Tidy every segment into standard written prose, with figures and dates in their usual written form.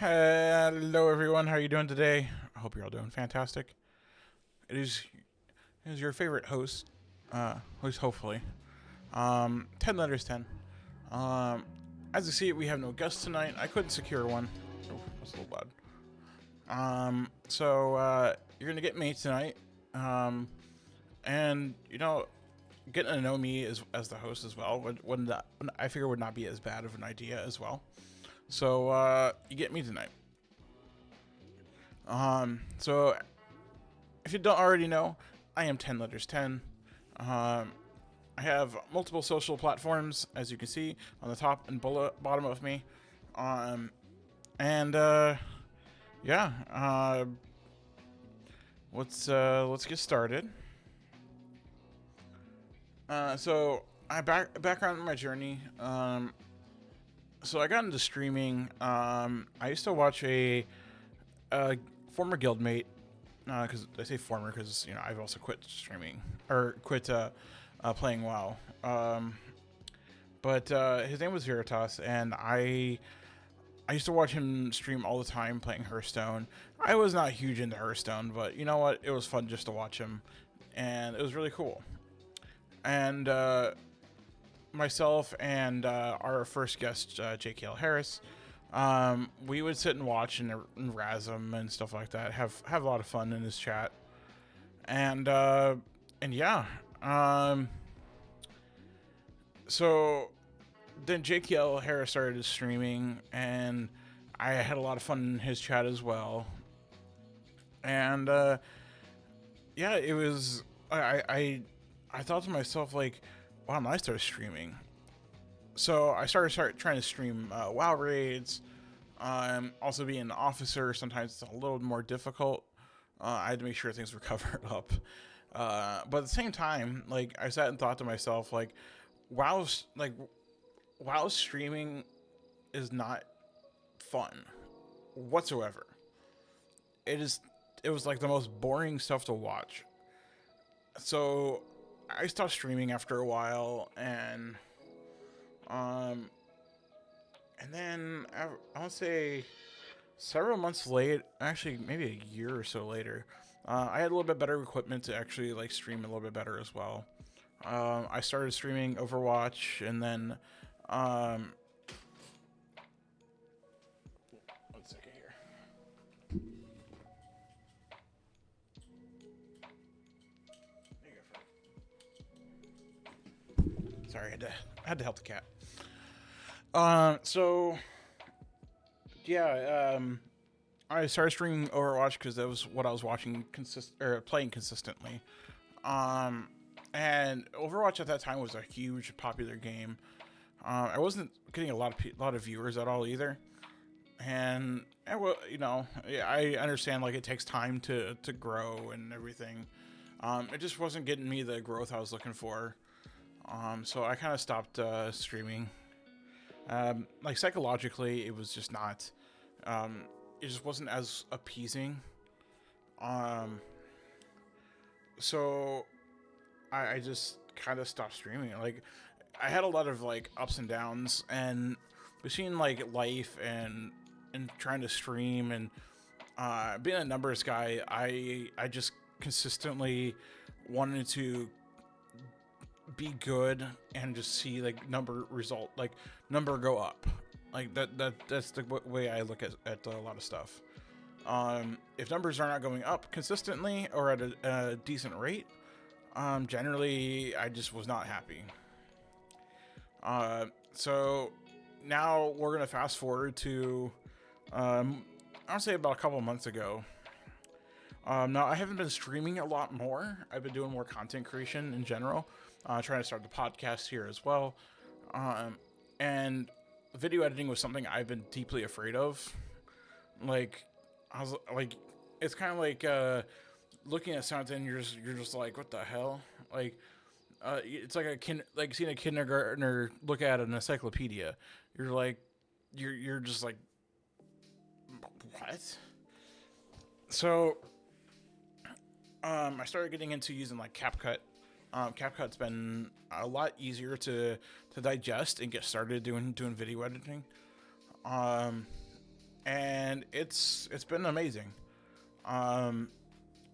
Hello, everyone. How are you doing today? I hope you're all doing fantastic. It is your favorite host, at least hopefully, 10 letters 10. Um, as you see, we have no guests tonight. I couldn't secure one. Oh, that's a little loud. So you're gonna get me tonight. Um, and getting to know me as the host as well I figure would not be as bad of an idea as well. So you get me tonight. So if you don't already know, I am 10 letters 10. Um, I have multiple social platforms, as you can see on the top and bottom of me. Um, and yeah, let's get started. So I background in my journey. So I got into streaming. I used to watch a former guildmate, because I say former because I've also quit streaming or quit playing WoW. But his name was Veritas, and I used to watch him stream all the time playing Hearthstone. I was not huge into Hearthstone, but you know what? It was fun just to watch him, and it was really cool. And myself and our first guest, JKL Harris, we would sit and watch and razz him and stuff like that. Have a lot of fun in his chat, and yeah. So then JKL Harris started streaming, and I had a lot of fun in his chat as well. And yeah, it was I thought to myself like, why don't I start streaming? So I started trying to stream WoW raids. Also being an officer, sometimes it's a little more difficult. I had to make sure things were covered up. But at the same time, like I sat and thought to myself, like, WoW streaming is not fun whatsoever. It is. It was like the most boring stuff to watch. So I stopped streaming after a while, um, and then I want to say several months late, actually maybe a year or so later, I had a little bit better equipment to actually like stream a little bit better as well. I started streaming Overwatch, and then um, one second here. Sorry, I had to help the cat. So yeah, I started streaming Overwatch because that was what I was watching playing consistently. Um, and Overwatch at that time was a huge popular game. I wasn't getting a lot of viewers at all either, and well, yeah, I understand like it takes time to grow and everything. It just wasn't getting me the growth I was looking for. So I kind of stopped streaming. Like psychologically, it was just not. Um, it just wasn't as appeasing. Um, so I just kind of stopped streaming. Like I had a lot of like ups and downs, and between like life and trying to stream and being a numbers guy, I just consistently wanted to be good and just see like number go up. Like that's the way I look at a lot of stuff. If numbers are not going up consistently or at a decent rate, generally I just was not happy. So now we're gonna fast forward to I would say about a couple of months ago. Now I haven't been streaming a lot more. I've been doing more content creation in general. Trying to start the podcast here as well. And video editing was something I've been deeply afraid of. Like I was like, it's kind of like looking at something, you're just like, what the hell? Like it's like like seeing a kindergartner look at an encyclopedia. You're like, you're just like, what? So I started getting into using like CapCut. CapCut's been a lot easier to digest and get started doing video editing. Um, and it's been amazing. Um,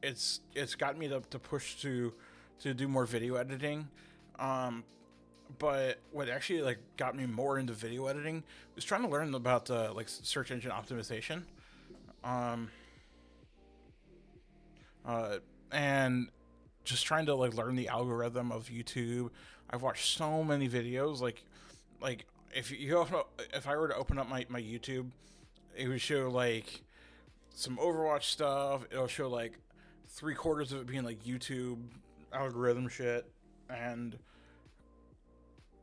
it's got me to push to do more video editing. Um, but what actually like got me more into video editing was trying to learn about like search engine optimization. Um, uh, and just trying to like learn the algorithm of YouTube. I've watched so many videos. Like if if I were to open up my YouTube, it would show like some Overwatch stuff. It'll show like 3/4 of it being like YouTube algorithm shit, and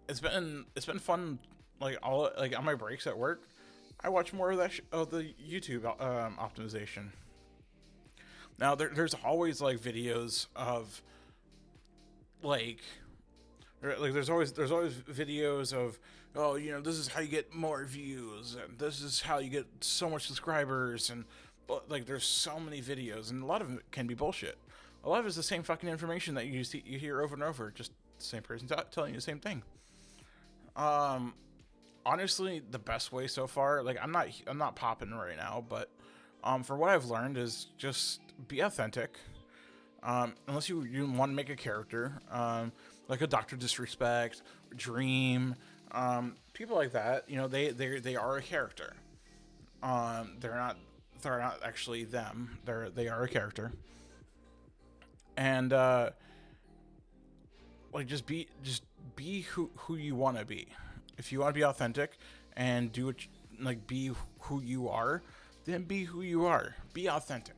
it's been fun. Like all like on my breaks at work, I watch more of that of the YouTube optimization. Now there's always like videos of like there's always videos of, oh, this is how you get more views, and this is how you get so much subscribers, and but like there's so many videos, and a lot of it can be bullshit. A lot of it's the same fucking information that you hear over and over, just the same person telling you the same thing. Um, Honestly, the best way so far, like I'm not popping right now, but for what I've learned is just be authentic. Unless you want to make a character, like a Doctor Disrespect, Dream, people like that. They are a character. They're not actually them. They are a character, and like just be who you want to be. If you want to be authentic and do it, like be who you are, then be who you are. Be authentic.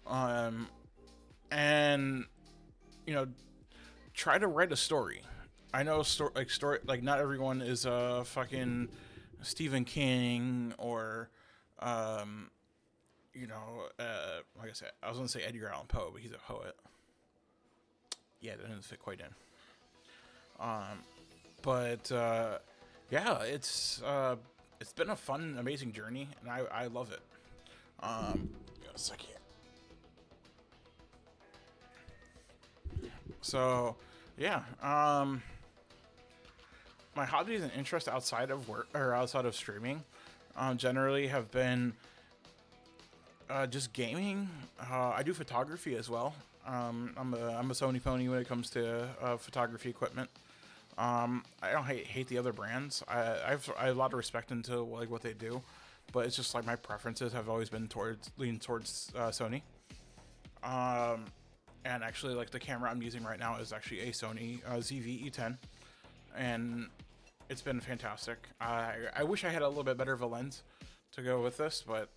Um, and try to write a story. I know story like not everyone is a fucking Stephen King or um like I said, I was gonna say Edgar Allan Poe, but he's a poet. Yeah, that doesn't fit quite in. Um, but yeah, it's been a fun, amazing journey, and I love it. Give me a second. So, yeah. My hobbies and interests outside of work or outside of streaming, generally have been just gaming. I do photography as well. I'm a Sony pony when it comes to photography equipment. I don't hate the other brands. I have a lot of respect into like what they do, but it's just like my preferences have always been lean towards Sony. Um, and actually, like the camera I'm using right now is actually a Sony ZV-E10, and it's been fantastic. I wish I had a little bit better of a lens to go with this, but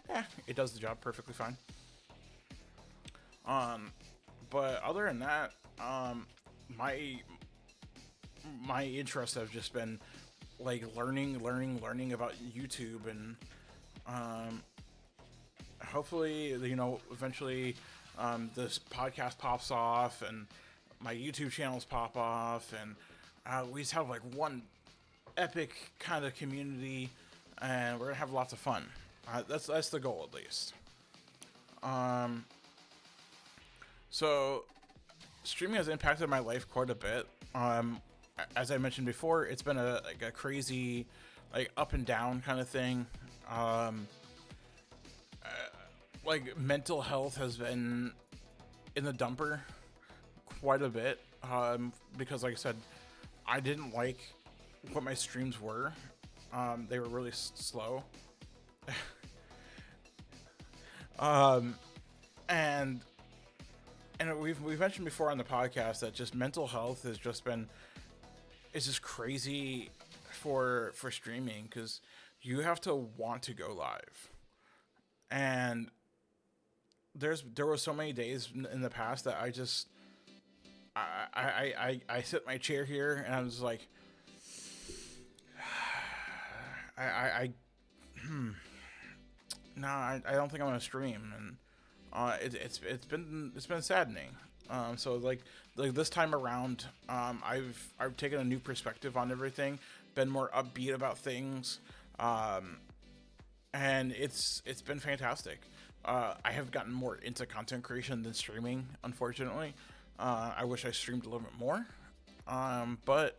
yeah, it does the job perfectly fine. Um, but other than that, my my interests have just been like learning about YouTube, and um, hopefully, eventually, this podcast pops off and my YouTube channels pop off, and we just have like one epic kind of community, and we're gonna have lots of fun. That's the goal, at least. Um, so streaming has impacted my life quite a bit. As I mentioned before, it's been a crazy, like up and down kind of thing. Um, like mental health has been in the dumper quite a bit. Because like I said, I didn't like what my streams were. They were really slow. um, and we've mentioned before on the podcast that just mental health has just been, it's just crazy for streaming, because you have to want to go live, and there were so many days in the past that I just I sit in my chair here and I'm just like I no, I don't think I'm gonna stream, and it's been saddening. So like this time around, I've taken a new perspective on everything, been more upbeat about things, and it's been fantastic. I have gotten more into content creation than streaming, unfortunately. I wish I streamed a little bit more, but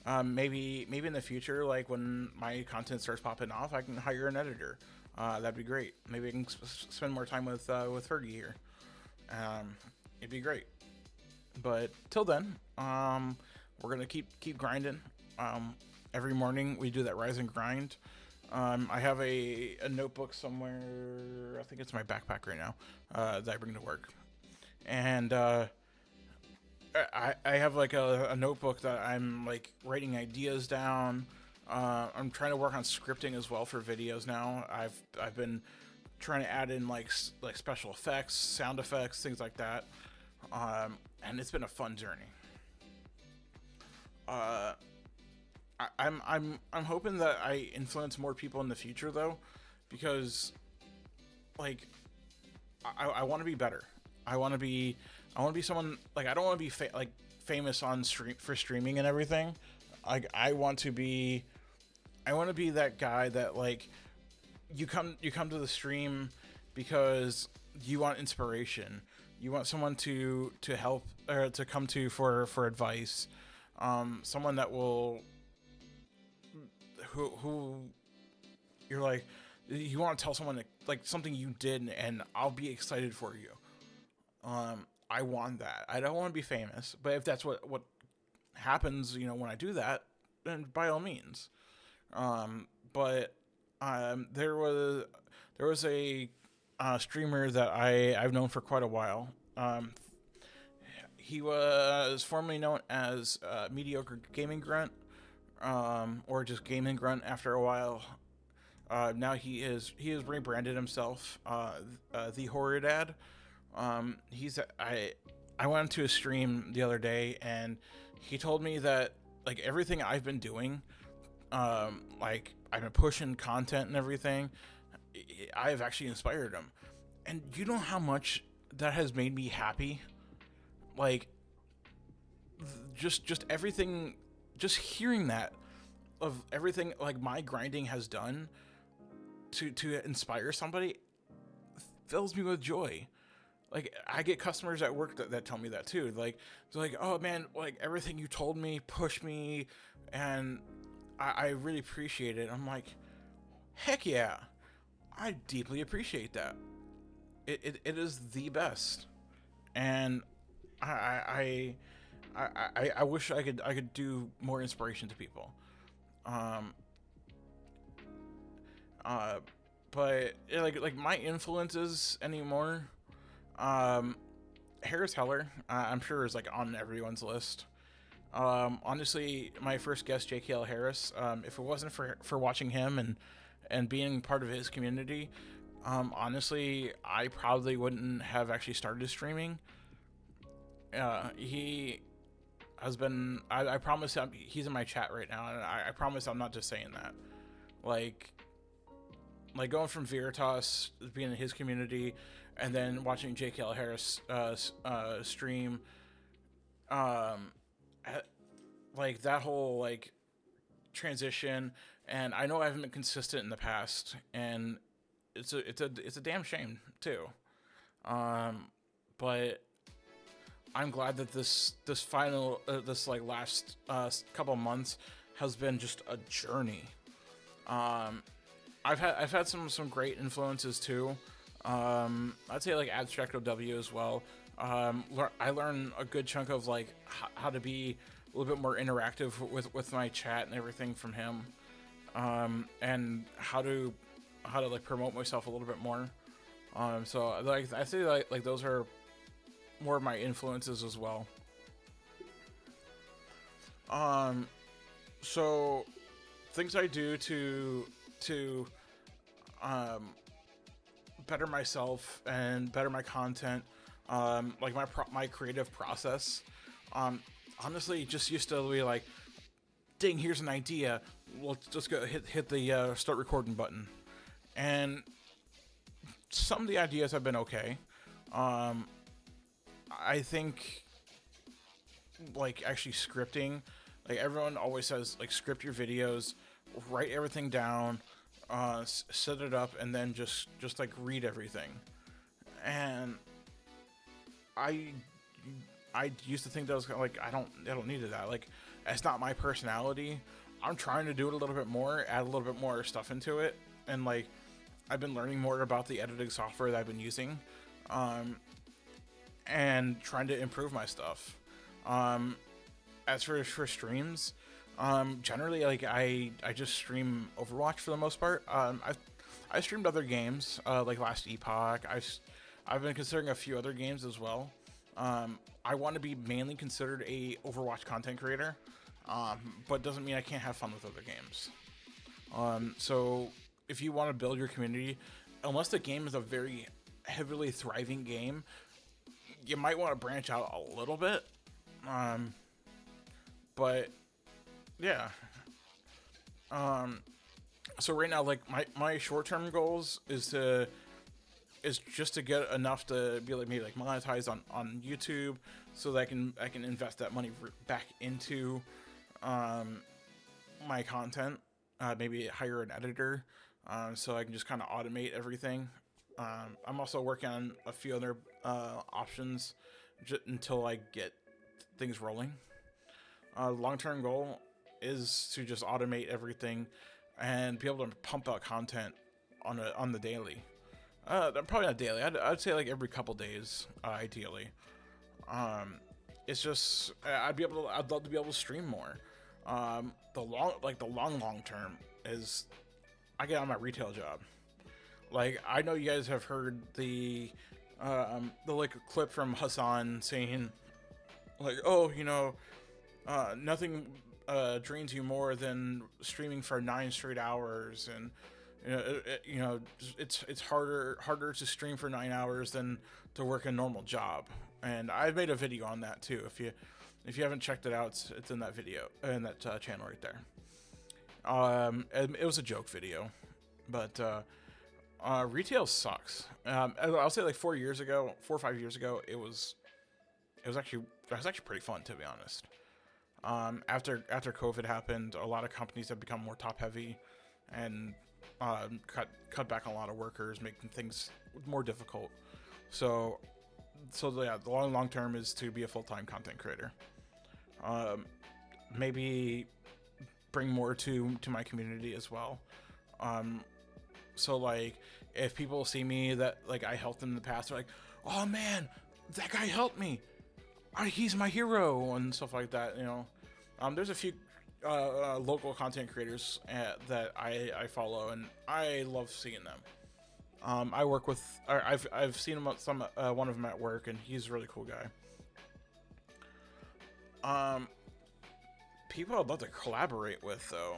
Maybe in the future, like when my content starts popping off, I can hire an editor. That'd be great. Maybe I can spend more time with Fergie here. It'd be great. But till then, we're gonna keep grinding. Every morning we do that rise and grind. I have a notebook somewhere. I think it's my backpack right now that I bring to work, and I have like a notebook that I'm like writing ideas down. I'm trying to work on scripting as well for videos now. I've been trying to add in like special effects, sound effects, things like that. And it's been a fun journey. Uh, I'm hoping that I influence more people in the future though, because like I want to be better. I want to be someone like I don't want to be like famous on stream for streaming and everything. Like I want to be that guy that like you come to the stream because you want inspiration. You want someone to help or to come to for advice. Someone that will who you're like you want to tell someone like something you did and I'll be excited for you. I want that. I don't want to be famous, but if that's what happens, when I do that, then by all means. But there was a streamer that I've known for quite a while. He was formerly known as Mediocre Gaming Grunt, or just Gaming Grunt. After a while, now he has rebranded himself, the Horror Dad. I went to a stream the other day and he told me that like everything I've been doing, like I've been pushing content and everything, I've actually inspired him. And you know how much that has made me happy? Like just everything, just hearing that of everything like my grinding has done to inspire somebody fills me with joy. Like I get customers at work that tell me that too. Like they're like, "Oh man, like everything you told me pushed me, and I really appreciate it." I'm like, "Heck yeah, I deeply appreciate that. It is the best." And I I wish I could do more inspiration to people. Um. Uh. But yeah, like my influences anymore. Um, Harris Heller, I'm sure is like on everyone's list. Honestly, my first guest, JKL Harris. If it wasn't for watching him and being part of his community, honestly, I probably wouldn't have actually started streaming. He has been. I promise he's in my chat right now, and I promise I'm not just saying that. Like going from Veritas being in his community and then watching JKL Harris stream, um, like that whole like transition. And I know I haven't been consistent in the past, and it's a damn shame too. But I'm glad that this final this like last couple months has been just a journey. I've had some great influences too. I'd say like Abstract OW as well. I learned a good chunk of like how to be a little bit more interactive with my chat and everything from him, and how to like promote myself a little bit more. So like I say like those are more of my influences as well. So things I do to better myself and better my content, like my creative process. Honestly, just used to be like, dang, here's an idea. Let's just go hit the start recording button. And some of the ideas have been okay. I think like actually scripting, like everyone always says, like script your videos, write everything down, set it up, and then just like read everything. And I used to think that was kind of like I don't need that. Like It's not my personality. I'm trying to do it a little bit more, add a little bit more stuff into it, and like I've been learning more about the editing software that I've been using, and trying to improve my stuff. As for streams, generally like I just stream Overwatch for the most part. I streamed other games like Last Epoch. I've been considering a few other games as well. I want to be mainly considered a Overwatch content creator, but doesn't mean I can't have fun with other games. So if you want to build your community, unless the game is a very heavily thriving game, you might want to branch out a little bit. But yeah. So right now, like my short-term goals is just to get enough to be like maybe like monetize on YouTube, so that I can invest that money back into my content. Maybe hire an editor, so I can just kind of automate everything. I'm also working on a few other options until I get things rolling. Long-term goal is to just automate everything and be able to pump out content on the daily. Probably not daily. I'd say like every couple days, ideally. It's just I'd love to be able to stream more. The long term is I get on my retail job. Like I know you guys have heard the like clip from Hassan saying like, oh, nothing drains you more than streaming for 9 straight hours, and it's harder to stream for 9 hours than to work a normal job. And I've made a video on that too. If you haven't checked it out, it's in that video, in that channel right there. And it was a joke video, but retail sucks. I'll say like 4 or 5 years ago, it was actually pretty fun, to be honest. After COVID happened, a lot of companies have become more top heavy and cut back on a lot of workers, making things more difficult. So yeah, the long term is to be a full-time content creator. Maybe bring more to my community as well. So like if people see me that like I helped them in the past, they're like, oh man, that guy helped me. He's my hero and stuff like that. There's a few local content creators that I follow, and I love seeing them. I work with, I've seen him one of them at work, and he's a really cool guy. People I'd love to collaborate with though.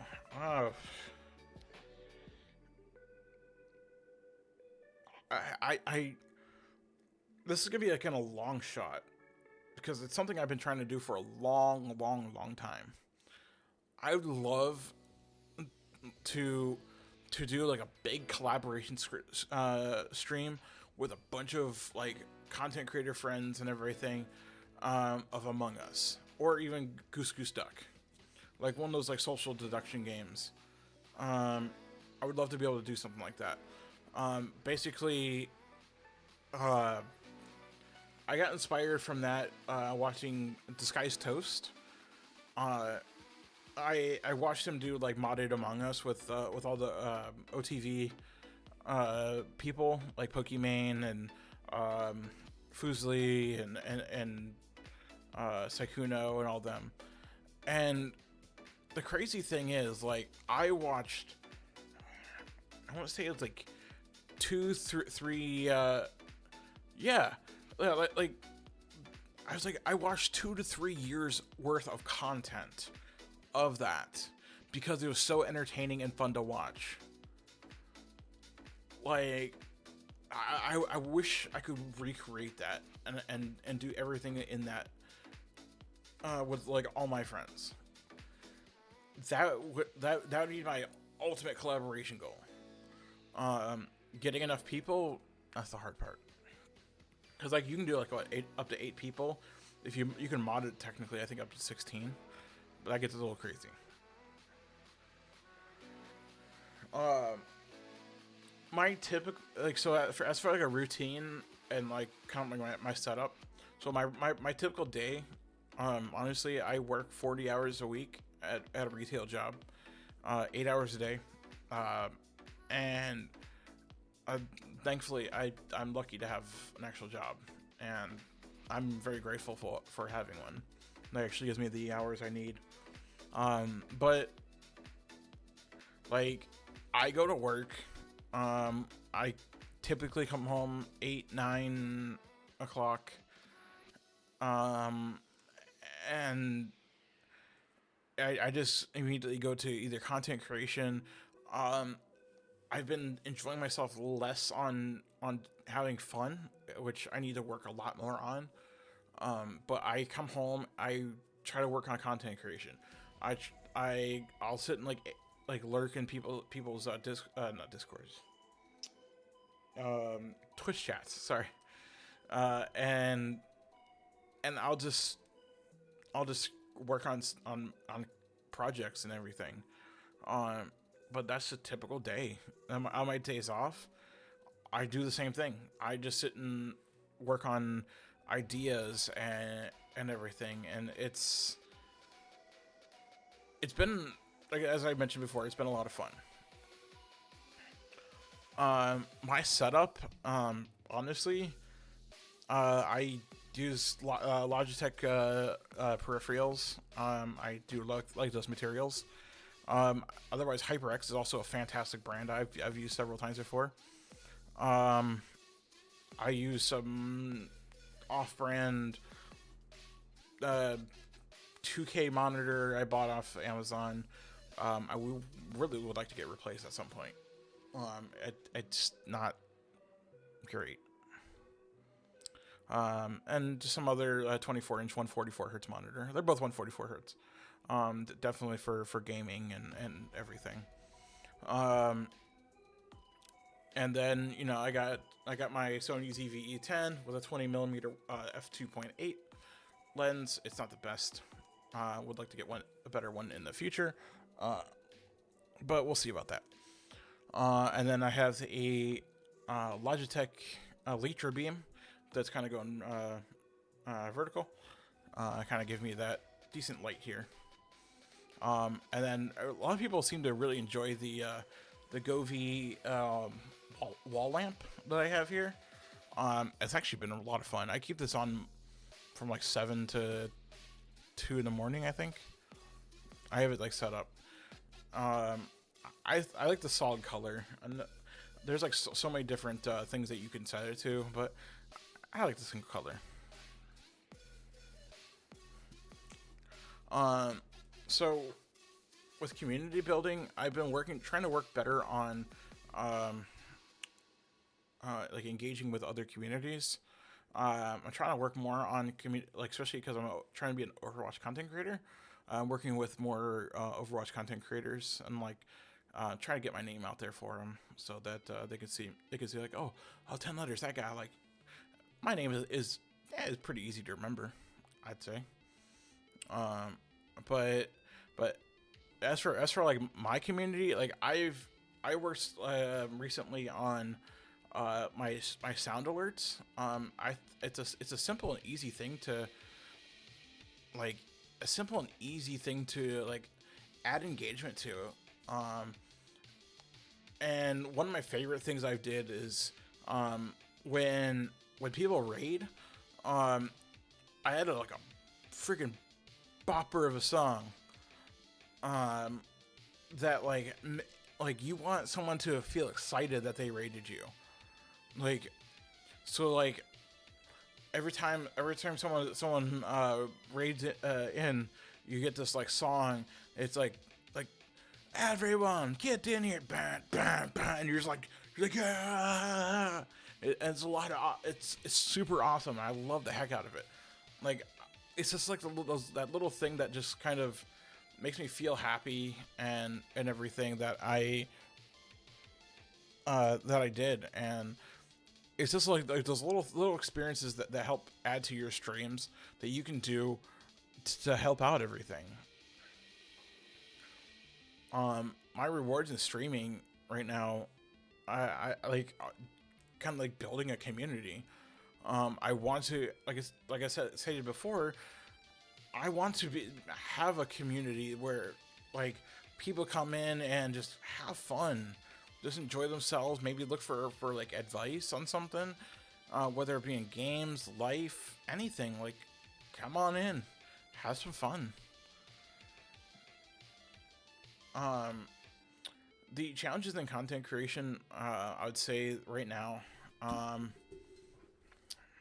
This is gonna be like in a long shot, because it's something I've been trying to do for a long time. I would love to do like a big collaboration stream with a bunch of like content creator friends and everything, of Among Us, or even Goose Goose Duck, like one of those like social deduction games. I would love to be able to do something like that. Basically, I got inspired from that watching Disguised Toast. I watched him do like modded Among Us with all the OTV people like Pokimane and Fusli and Sekuno and all them. And the crazy thing is, like, I watched, I want to say it's like 3 yeah, like I was like, I watched 2 to 3 years worth of content of that because it was so entertaining and fun to watch. Like, I wish I could recreate that and do everything in that with like all my friends. That would be my ultimate collaboration goal. Getting enough people, that's the hard part. Because like you can do like up to 8 people. If you can mod it technically, I think up to 16, but that gets a little crazy. My typical, like, so as for like a routine and like kind of like my setup. So my typical day Honestly, I work 40 hours a week at a retail job, 8 hours a day, uh, and uh, thankfully I'm lucky to have an actual job, and I'm very grateful for having one. That actually gives me the hours I need. But like, I go to work. I typically come home 8, 9 o'clock. Um, and I just immediately go to either content creation. Um, I've been enjoying myself less on having fun, which I need to work a lot more on. But I come home, I try to work on content creation. I'll sit and like lurk in people's not discords, Twitch chats. Sorry, and I'll just work on projects and everything. Um, but that's a typical day. On my days off, I do the same thing. I just sit and work on ideas and everything, and it's been, like, as I mentioned before, it's been a lot of fun. My setup, honestly, I use Logitech peripherals. I do like those materials. Otherwise, HyperX is also a fantastic brand I've used several times before. Um, I use some off-brand uh, 2K monitor I bought off Amazon. Really would like to get replaced at some point. It's not great. And just some other 24-inch 144 hertz monitor. They're both 144 hertz. Definitely for gaming and everything. Um, and then I got my Sony ZV-E10 with a 20 millimeter f2.8 lens. It's not the best. Would like to get a better one in the future, but we'll see about that. And then I have a Logitech Litra beam that's kind of going vertical. Kind of give me that decent light here. And then a lot of people seem to really enjoy the Govee wall lamp that I have here. It's actually been a lot of fun. I keep this on from like 7 to 2 in the morning, I think. I have it like set up. I like the solid color, and there's like so many different things that you can set it to, but I like the single color. So with community building, I've been trying to work better on um, like engaging with other communities. I'm trying to work more on like, especially because I'm trying to be an Overwatch content creator. I'm working with more Overwatch content creators and like trying to get my name out there for them so that they can see like, oh, 10 letters, that guy. Like, my name is pretty easy to remember, I'd say. But as for like my community, like I worked recently on my sound alerts. It's a simple and easy thing to like add engagement to. And one of my favorite things I've did is when people raid, I had like a freaking bopper of a song that like you want someone to feel excited that they raided you. Like, so like every time someone raids it, in, you get this like song. It's like everyone get in here, bam, bam, bam, and you're like yeah. It's a lot of it's super awesome. I love the heck out of it. Like, it's just like that little thing that just kind of makes me feel happy and everything that I did. And it's just like those little experiences that help add to your streams that you can do to help out everything. My rewards in streaming right now, I like kind of like building a community. I want to, like I said before, I want to have a community where like people come in and just have fun, just enjoy themselves. Maybe look for like advice on something, whether it be in games, life, anything. Like, come on in, have some fun. Um, the challenges in content creation, I would say right now. Um,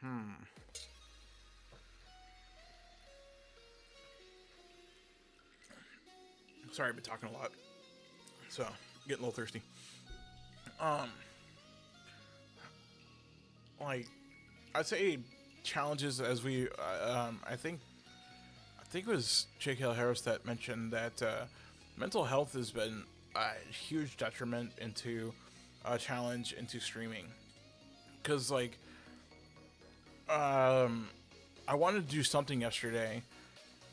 hmm. Sorry, I've been talking a lot, so getting a little thirsty. Um, like I'd say challenges as we, I think it was J.K. Harris that mentioned that mental health has been a huge detriment into a challenge into streaming, because like um, I wanted to do something yesterday,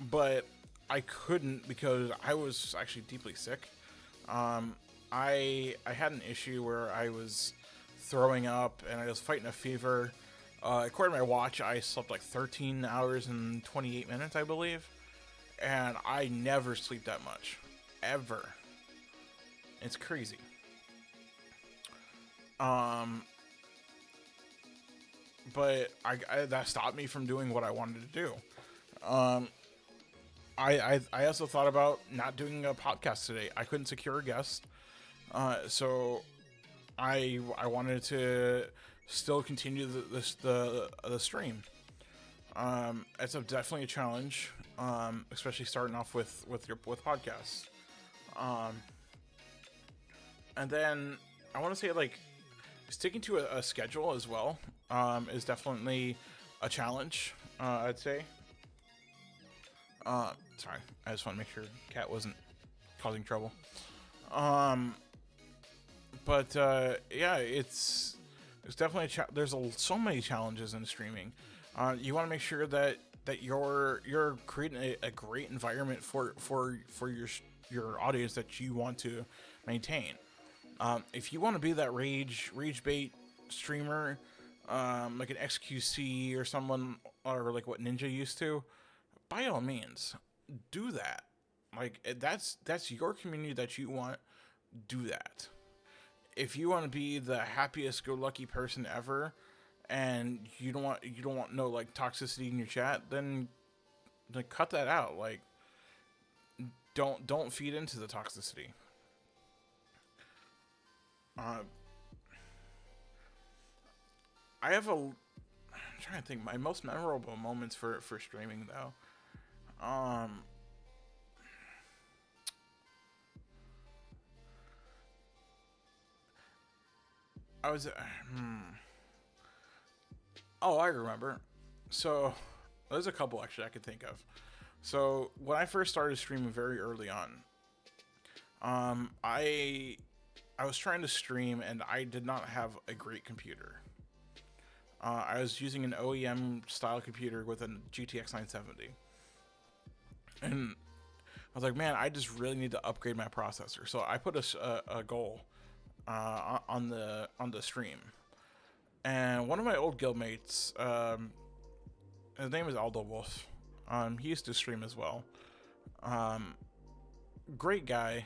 but I couldn't because I was actually deeply sick. Um, I had an issue where I was throwing up and I was fighting a fever. According to my watch, I slept like 13 hours and 28 minutes, I believe, and I never sleep that much, ever. It's crazy. Um, but that stopped me from doing what I wanted to do. Um, I also thought about not doing a podcast today. I couldn't secure a guest, so I wanted to still continue the stream. It's definitely a challenge, especially starting off with podcasts. Um, and then I want to say like sticking to a schedule as well is definitely a challenge. I'd say. Sorry, I just want to make sure Cat wasn't causing trouble. Um, but yeah, it's definitely there's so many challenges in streaming. You want to make sure that you're creating a great environment for your audience that you want to maintain. If you want to be that rage bait streamer, like an XQC or someone, or like what Ninja used to, by all means, do that. Like that's your community that you want. Do that. If you want to be the happiest go lucky person ever, and you don't want no like toxicity in your chat, then like cut that out. Like don't feed into the toxicity. Uh, I have I'm trying to think my most memorable moments for streaming though. Um, I was. Oh, I remember. So there's a couple actually I could think of. So when I first started streaming very early on, I was trying to stream and I did not have a great computer. I was using an OEM style computer with a GTX 970, and I was like, man, I just really need to upgrade my processor. So I put a goal on the stream, and one of my old guildmates, his name is Aldo Wolf. He used to stream as well. Um, Great guy.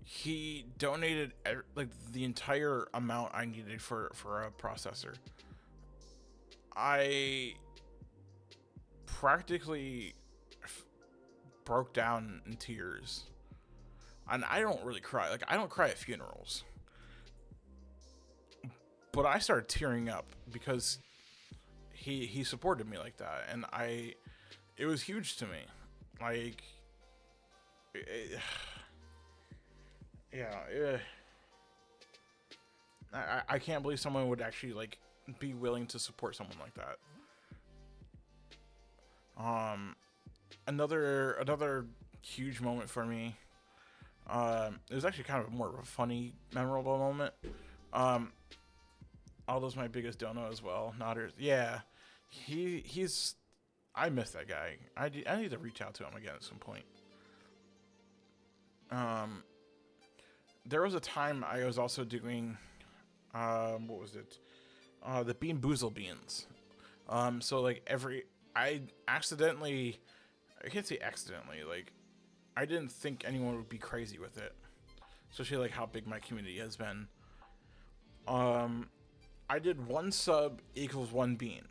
He donated like the entire amount I needed for a processor. I practically broke down in tears, and I don't really cry. Like I don't cry at funerals, but I started tearing up because he supported me like that, and it was huge to me. Like, it, yeah, I can't believe someone would actually like be willing to support someone like that. Um, another huge moment for me. It was actually kind of more of a funny, memorable moment. Um, Aldo's my biggest dono as well. Nodders, yeah, he's. I miss that guy. I need to reach out to him again at some point. Um, there was a time I was also doing, what was it? The Bean Boozle beans. So like I can't say accidentally, like, I didn't think anyone would be crazy with it, especially like how big my community has been. I did 1 sub equals 1 bean.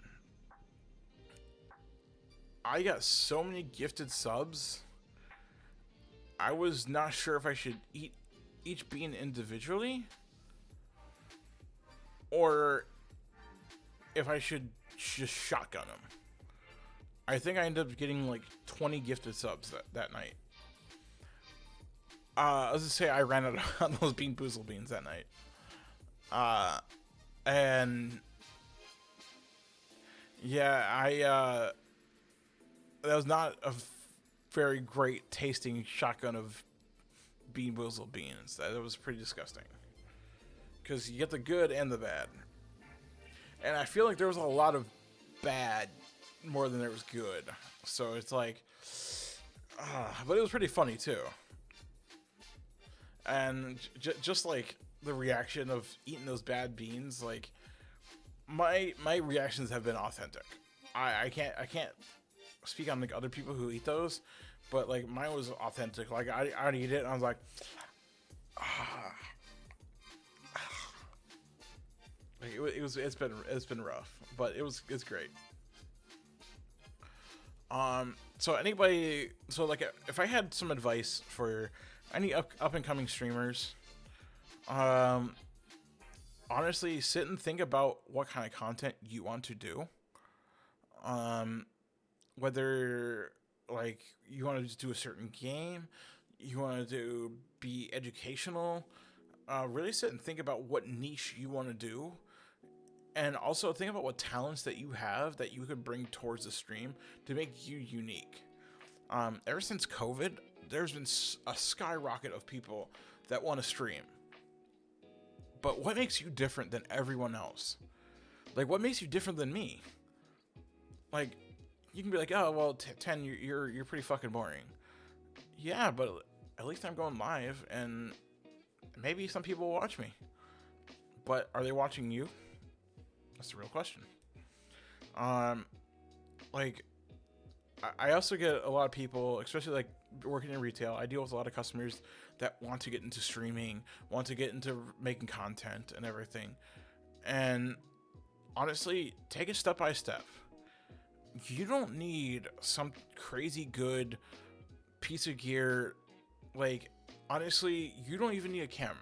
I got so many gifted subs, I was not sure if I should eat each bean individually or if I should just shotgun them. I think I ended up getting like 20 gifted subs that night. I was gonna say I ran out on those Bean Boozle beans that night. And yeah, that was not a very great tasting shotgun of Bean Boozle beans. That was pretty disgusting. Because you get the good and the bad. And I feel like there was a lot of bad more than there was good. So it's like, but it was pretty funny too. And just like the reaction of eating those bad beans, like my reactions have been authentic. I can't speak on like other people who eat those, but like mine was authentic. Like I'd eat it and I was like, like it's been rough, but it's great. So like if I had some advice for any up and coming streamers, honestly, sit and think about what kind of content you want to do. Whether like you want to just do a certain game, you want to be educational, really sit and think about what niche you want to do. And also think about what talents that you have that you could bring towards the stream to make you unique. Ever since COVID, there's been a skyrocket of people that want to stream. But what makes you different than everyone else? Like, what makes you different than me? Like, you can be like, oh, well, 10, you're pretty fucking boring. Yeah, but at least I'm going live, and maybe some people will watch me. But are they watching you? That's the real question. Like, I also get a lot of people, especially like working in retail. I deal with a lot of customers that want to get into streaming, want to get into making content and everything. And honestly, take it step by step. You don't need some crazy good piece of gear. Like, honestly, you don't even need a cam.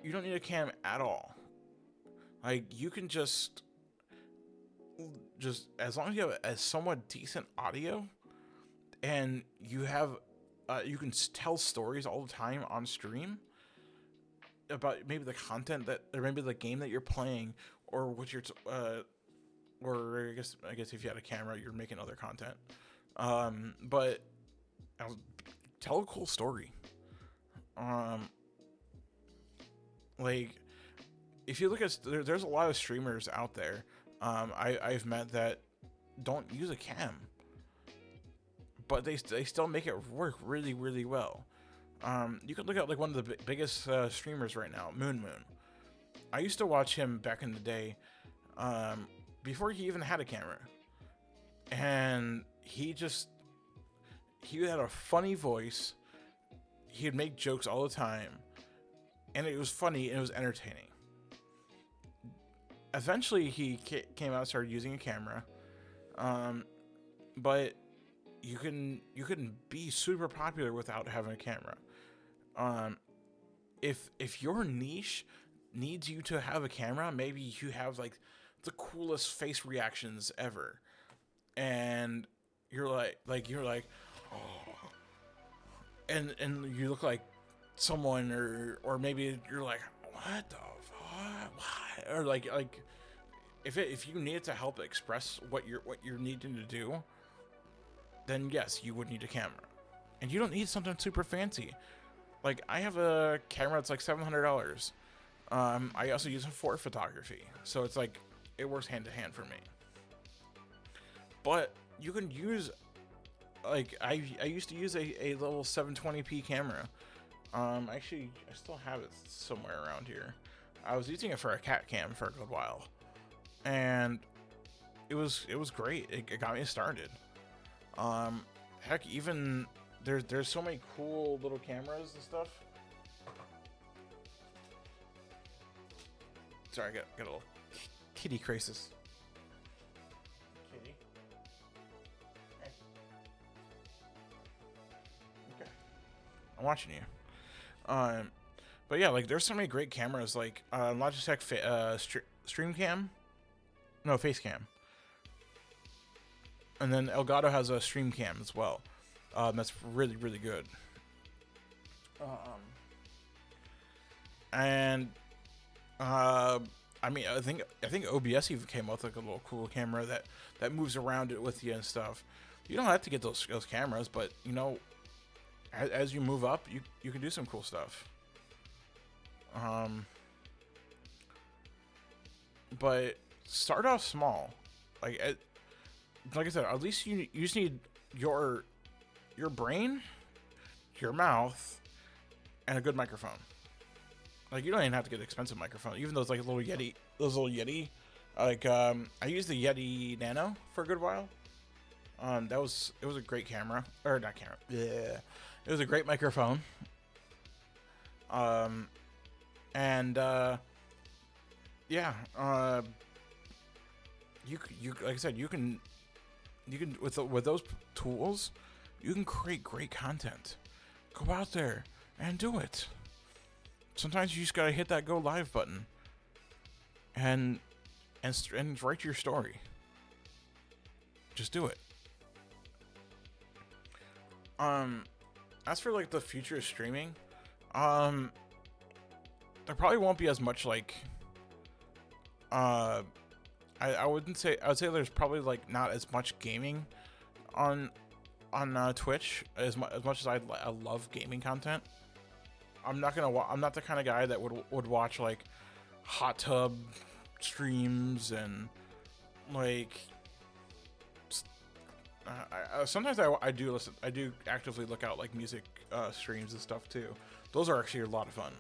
You don't need a cam at all. Like, you can just as long as you have a somewhat decent audio and you have you can tell stories all the time on stream about maybe the content that, or maybe the game that you're playing, or what you're or I guess if you had a camera you're making other content, but tell a cool story. Like, if you look at, there's a lot of streamers out there I've met that don't use a cam, but they still make it work really, really well. You can look at like one of the biggest streamers right now, Moon. I used to watch him back in the day, before he even had a camera, and he had a funny voice. He'd make jokes all the time, and it was funny and it was entertaining. Eventually, he came out and started using a camera, but you can be super popular without having a camera. If your niche needs you to have a camera, maybe you have like the coolest face reactions ever, and you're like, oh, and you look like someone, or maybe you're like, what the fuck, or like if you needed to help express what you're needing to do, then yes, you would need a camera, and you don't need something super fancy. Like, I have a camera that's like $700. I also use it for photography, so it's like it works hand to hand for me. But you can use, like, I used to use a little 720p camera. Actually, I still have it somewhere around here. I was using it for a cat cam for a good while, and it was great. It got me started. Um, Heck, even there's so many cool little cameras and stuff. Sorry, I got a little kitty crisis. Kitty. Hey. Okay. I'm watching you. But yeah, like there's so many great cameras, like Logitech Stream Cam, no Face Cam, and then Elgato has a Stream Cam as well. That's really really good. And I mean, I think OBS even came out with like a little cool camera that moves around it with you and stuff. You don't have to get those cameras, but you know, as you move up, you can do some cool stuff. But start off small, like like I said, at least you just need your brain, your mouth, and a good microphone. Like you don't even have to get an expensive microphone. Even those like little Yeti, like I used the Yeti Nano for a good while. It was a great camera, or not camera. Yeah, it was a great microphone. And yeah, you like I said, you can with those tools, you can create great content. Go out there and do it. Sometimes you just gotta hit that go live button and write your story. Just do it. As for like the future of streaming, there probably won't be as much like I wouldn't say, I would say there's probably like not as much gaming on Twitch as much as I love gaming content. I'm not the kind of guy that would watch like hot tub streams and like sometimes I do listen. I do actively look out like music streams and stuff too. Those are actually a lot of fun.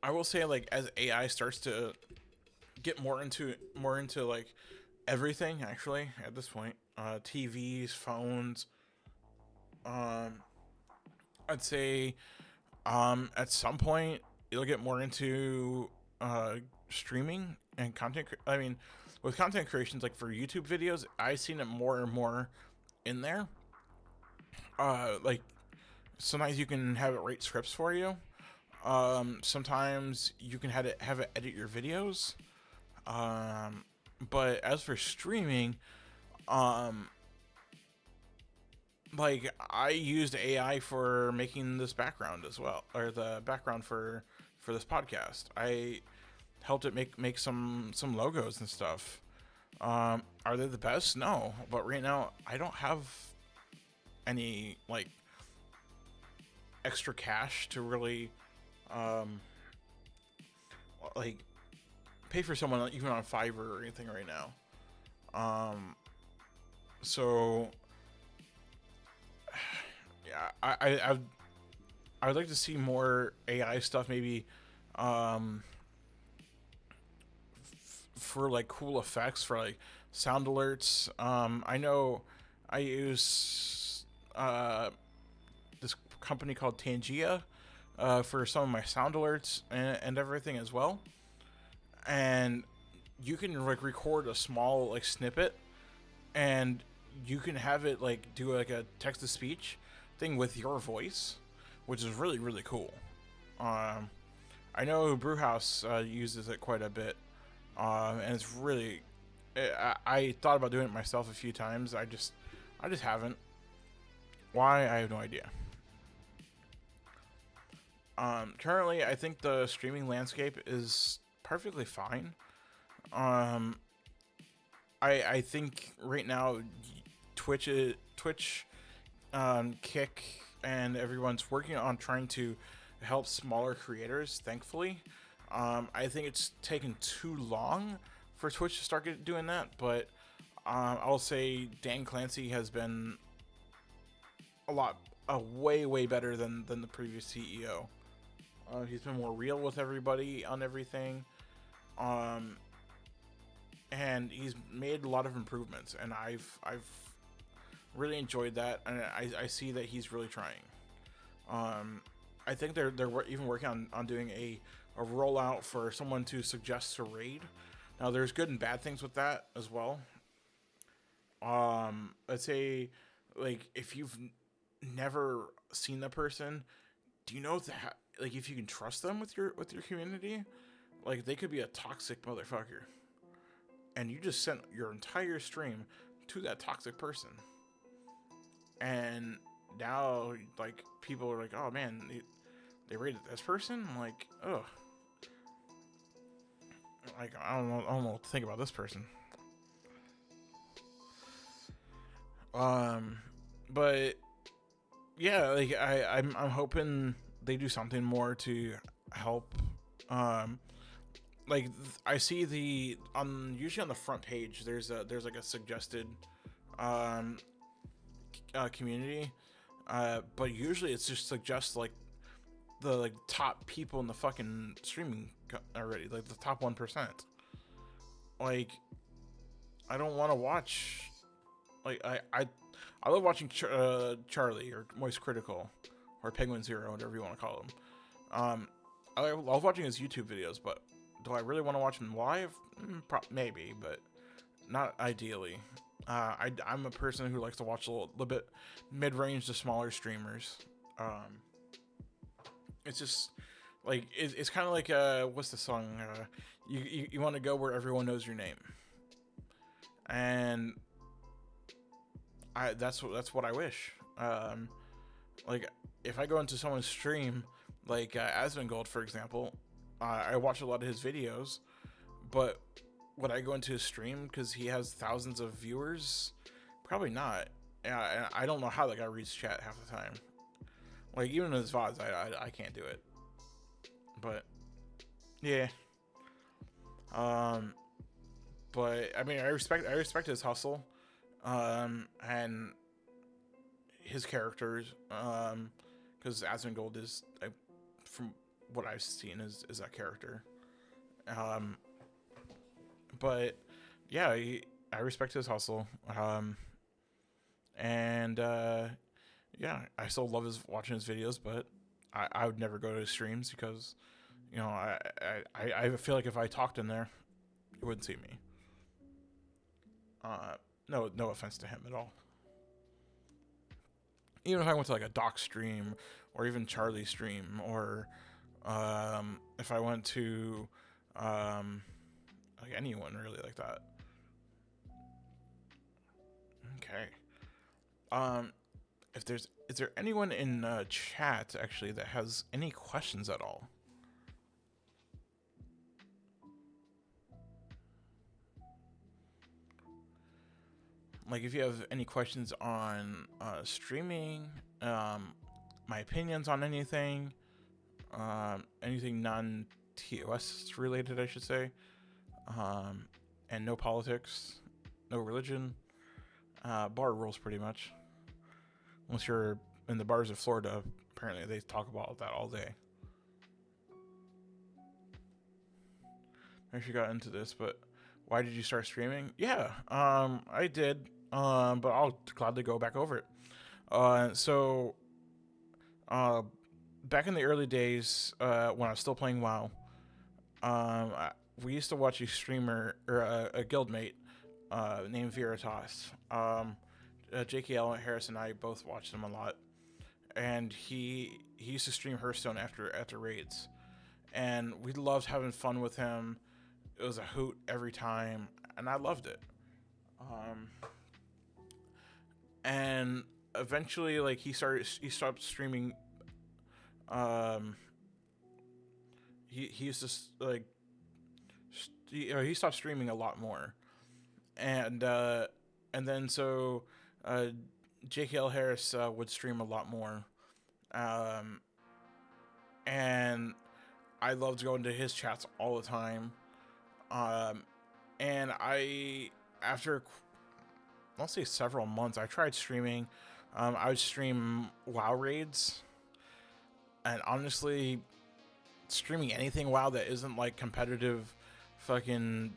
I will say like as AI starts to get more into like everything actually at this point, TVs, phones, I'd say at some point it'll get more into streaming and content. I mean, with content creations like for YouTube videos, I've seen it more and more in there. Like sometimes you can have it write scripts for you. Sometimes you can have it edit your videos. But as for streaming, like I used AI for making this background as well, or the background for this podcast. I helped it make some logos and stuff. Are they the best? No, but right now I don't have any like extra cash to really like pay for someone even on Fiverr or anything right now. So yeah, I would like to see more AI stuff, maybe for like cool effects, for like sound alerts. I know I use this company called Tangia for some of my sound alerts and everything as well. And you can like record a small like snippet, and you can have it like do like a text to speech thing with your voice, which is really really cool. I know Brewhouse uses it quite a bit, and it's really. I thought about doing it myself a few times. I just haven't. Why? I have no idea. Currently, I think the streaming landscape is perfectly fine. I think right now Twitch, Kick, and everyone's working on trying to help smaller creators. Thankfully, I think it's taken too long for Twitch to start doing that, but I'll say Dan Clancy has been way better than the previous CEO. He's been more real with everybody on everything. Um, and he's made a lot of improvements, and I've really enjoyed that, and I see that he's really trying. I think they're even working on doing a rollout for someone to suggest to raid. Now there's good and bad things with that as well. Let's say, like, if you've never seen the person, do you know that, like, if you can trust them with your community? Like, they could be a toxic motherfucker, and you just sent your entire stream to that toxic person, and now, like, people are like, oh man, they rated this person. I'm like, oh, like, I don't know what to think about this person. But yeah, like, I'm hoping they do something more to help. Like, I see usually on the front page there's like a suggested um community, but usually it's just suggests like the, like, top people in the fucking streaming already, like the top 1%. Like, I don't want to watch, like, I love watching Charlie or Moist Critical or Penguin Zero, whatever you want to call him. I love watching his YouTube videos, but do I really want to watch him live? Maybe, but not ideally. I'm a person who likes to watch a little bit mid-range to smaller streamers. It's just like it's kind of like what's the song? You want to go where everyone knows your name, and that's what I wish. Like, if I go into someone's stream, like Asmongold, for example, I watch a lot of his videos, but would I go into his stream because he has thousands of viewers? Probably not. Yeah, I don't know how that guy reads chat half the time. Like, even in his VODs, I can't do it. But yeah. But I mean, I respect his hustle, and his characters, because Asmongold is, from what I've seen, is that character. But yeah, I respect his hustle. And yeah, I still love watching his videos, but I would never go to his streams because, you know, I feel like if I talked in there, you wouldn't see me. No offense to him at all. Even if I went to like a Doc stream or even Charlie stream, or if I went to like anyone really like that. Okay. Is there anyone in chat actually that has any questions at all? Like, if you have any questions on streaming, my opinions on anything, anything non-TOS related, I should say, and no politics, no religion, bar rules pretty much. Unless you're in the bars of Florida, apparently they talk about that all day. I actually got into this, but why did you start streaming? Yeah, I did, but I'll gladly go back over it. So back in the early days, when I was still playing WoW, we used to watch a streamer, or a guildmate, named Veritas. JKL Harris and I both watched him a lot, and he used to stream Hearthstone after raids, and we loved having fun with him. It was a hoot every time, and I loved it. And eventually, like, he stopped streaming. He used to, like, he stopped streaming a lot more, and then so JKL Harris would stream a lot more, and I loved going to his chats all the time. And after, I'll say several months, I tried streaming. I would stream WoW raids, and honestly, streaming anything WoW that isn't like competitive fucking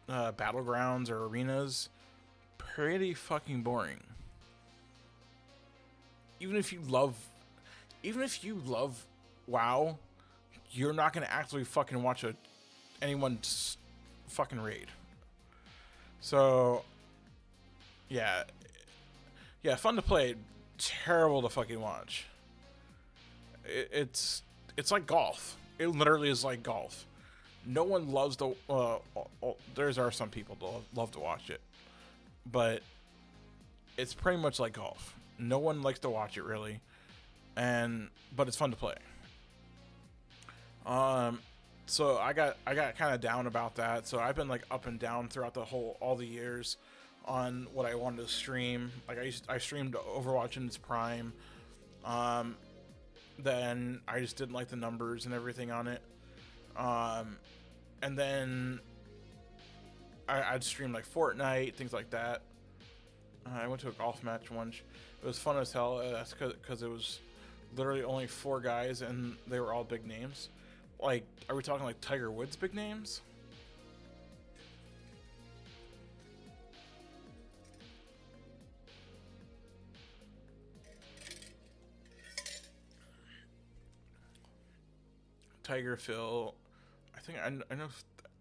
battlegrounds or arenas, pretty fucking boring. Even if you love, even if you love WoW, you're not gonna actually fucking watch anyone's fucking raid. So, yeah, yeah, fun to play, terrible to fucking watch. It's like golf. It literally is like golf. No one loves to. There are some people that love to watch it, but it's pretty much like golf. No one likes to watch it really, but it's fun to play. So I got kind of down about that. So I've been like up and down throughout all the years on what I wanted to stream. Like I streamed Overwatch in its prime. Then I just didn't like the numbers and everything on it. And then I'd stream like Fortnite, things like that. I went to a golf match once. It was fun as hell. That's because it was literally only 4 guys and they were all big names. Like, are we talking like Tiger Woods big names? Tiger, Phil. I think I know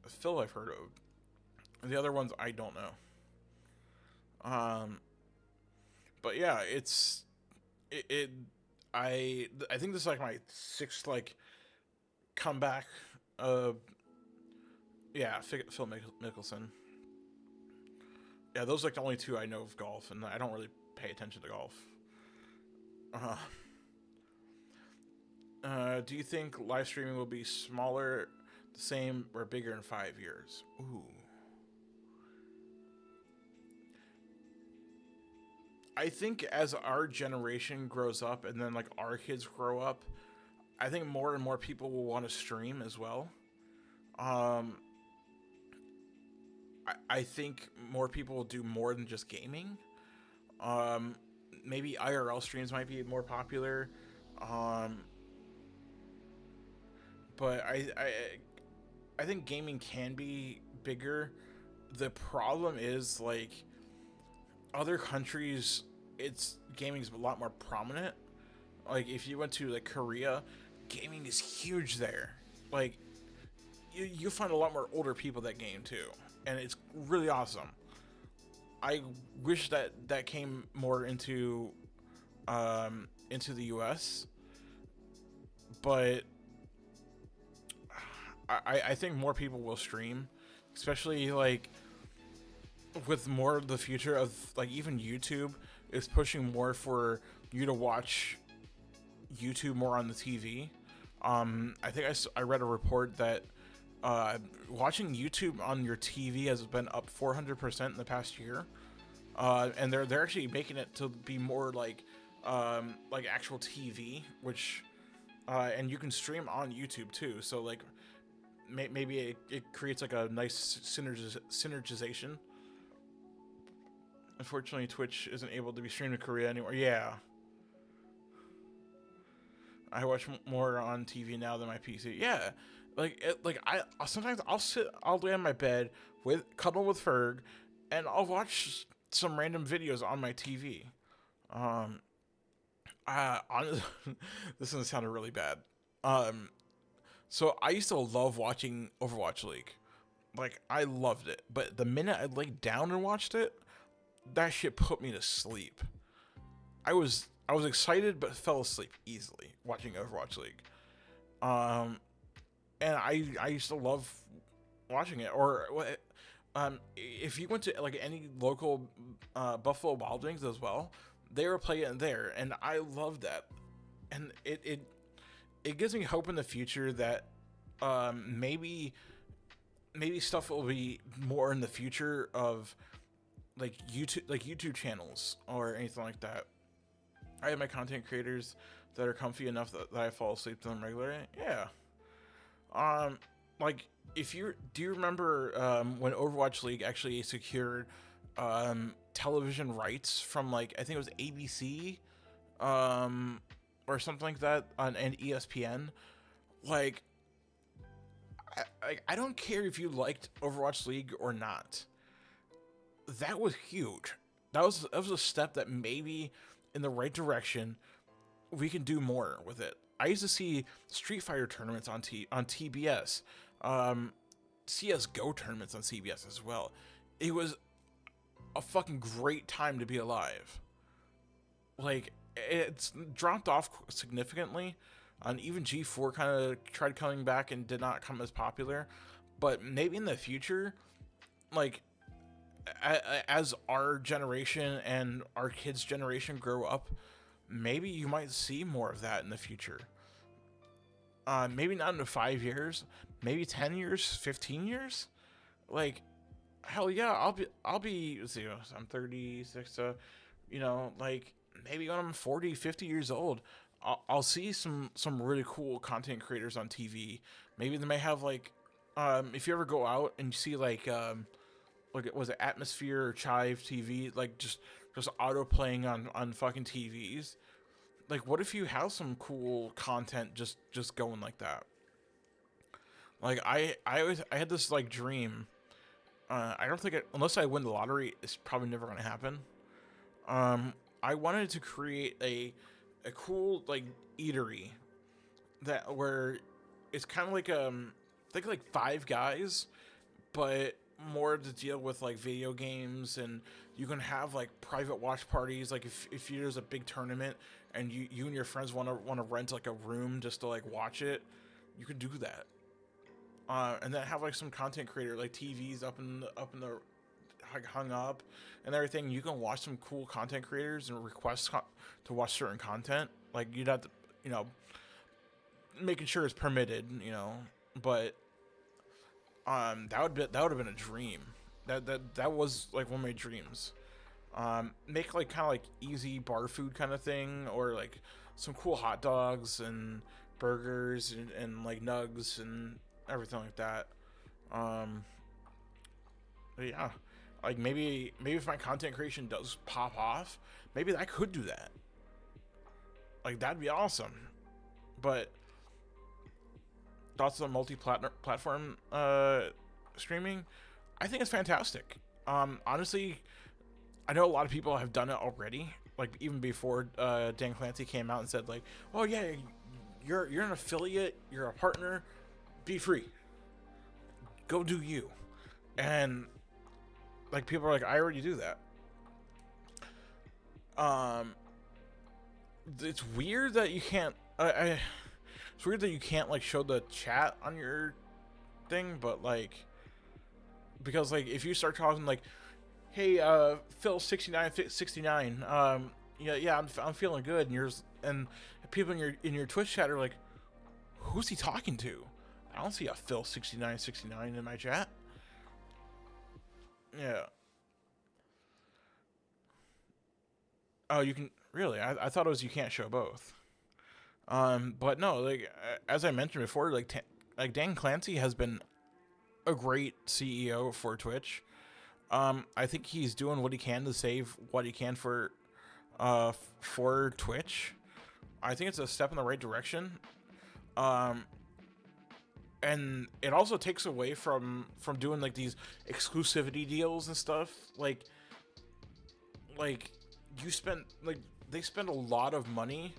Phil I've heard of. The other ones I don't know. But yeah, I think this is like my 6th like comeback. Yeah, Phil Mickelson. Yeah, those are like the only 2 I know of golf, and I don't really pay attention to golf. Do you think live streaming will be smaller, the same, or bigger in 5 years? Ooh. I think as our generation grows up and then like our kids grow up, I think more and more people will want to stream as well. I think more people will do more than just gaming. Maybe IRL streams might be more popular. But I think gaming can be bigger. The problem is like other countries, gaming's a lot more prominent. Like if you went to like Korea, gaming is huge there. Like you find a lot more older people that game too, and it's really awesome. I wish that came more into the U.S., but I think more people will stream, especially like with more of the future of like even YouTube is pushing more for you to watch YouTube more on the TV. I think I read a report that watching YouTube on your TV has been up 400% in the past year, and they're actually making it to be more like actual TV, which and you can stream on YouTube too. So like maybe it creates like a nice synergization. Unfortunately, Twitch isn't able to be streamed in Korea anymore. Yeah. I watch more on TV now than my PC. Yeah. I sometimes I'll lay on my bed cuddle with Ferg, and I'll watch some random videos on my TV. Honestly, this is gonna sound really bad. So I used to love watching Overwatch League. Like I loved it, but the minute I laid down and watched it, that shit put me to sleep. I was excited but fell asleep easily watching Overwatch League. And I used to love watching it. Or if you went to like any local Buffalo Wild Wings as well, they were playing it there, and I love that. And it gives me hope in the future that maybe stuff will be more in the future of like YouTube channels or anything like that. I have my content creators that are comfy enough that I fall asleep to them regularly. Yeah. Like do you remember when Overwatch League actually secured television rights from like I think it was ABC or something like that and ESPN? Like I don't care if you liked Overwatch League or not. That was huge. That was a step that maybe in the right direction we can do more with it. I used to see Street Fighter tournaments on TBS, CS:GO tournaments on CBS as well. It was a fucking great time to be alive. Like, it's dropped off significantly, and even G4 kind of tried coming back and did not come as popular. But maybe in the future, like, as our generation and our kids' generation grow up, maybe you might see more of that in the future. Maybe not in 5 years, maybe 10 years, 15 years. Like, hell yeah, I'll be, let's see, I'm 36, so, like, maybe when I'm 40, 50 years old, I'll see some really cool content creators on TV. Maybe they may have, like, if you ever go out and you see, like, was it Atmosphere or Chive TV, like, just auto playing on fucking TVs. Like, what if you have some cool content just going like that? Like, I had this, like, dream. I don't think unless I win the lottery, it's probably never gonna happen. I wanted to create a cool, like, eatery that where it's kind of like think like Five Guys, but more to deal with, like, video games, and you can have, like, private watch parties. Like, if there's a big tournament and you and your friends want to rent, like, a room just to, like, watch it, you could do that. And then have, like, some content creator, like, TVs up in the like, hung up and everything. You can watch some cool content creators and request to watch certain content. Like, you'd have to, making sure it's permitted, but that would have been a dream. That was, like, one of my dreams. Make, like, kind of like easy bar food kind of thing, or, like, some cool hot dogs and burgers and like nugs and everything like that. But yeah, like, maybe if my content creation does pop off, maybe I could do that. Like, that'd be awesome. But thoughts on multi-platform streaming? I think it's fantastic. Honestly, I know a lot of people have done it already. Like, even before Dan Clancy came out and said, like, "Oh yeah, you're an affiliate, you're a partner, be free, go do you." And, like, people are like, "I already do that." It's weird that you can't. It's weird that you can't, like, show the chat on your thing, but, like, because, like, if you start talking, like, "Hey, Phil 6969, yeah, I'm feeling good," and people in your Twitch chat are like, "Who's he talking to? I don't see a Phil 6969 in my chat." Yeah. Oh, you can really? I thought it was you can't show both. But no, like, as I mentioned before, like Dan Clancy has been a great CEO for Twitch. I think he's doing what he can to save what he can for Twitch. I think it's a step in the right direction. And it also takes away from doing, like, these exclusivity deals and stuff. Like you spend, like, they spend a lot of money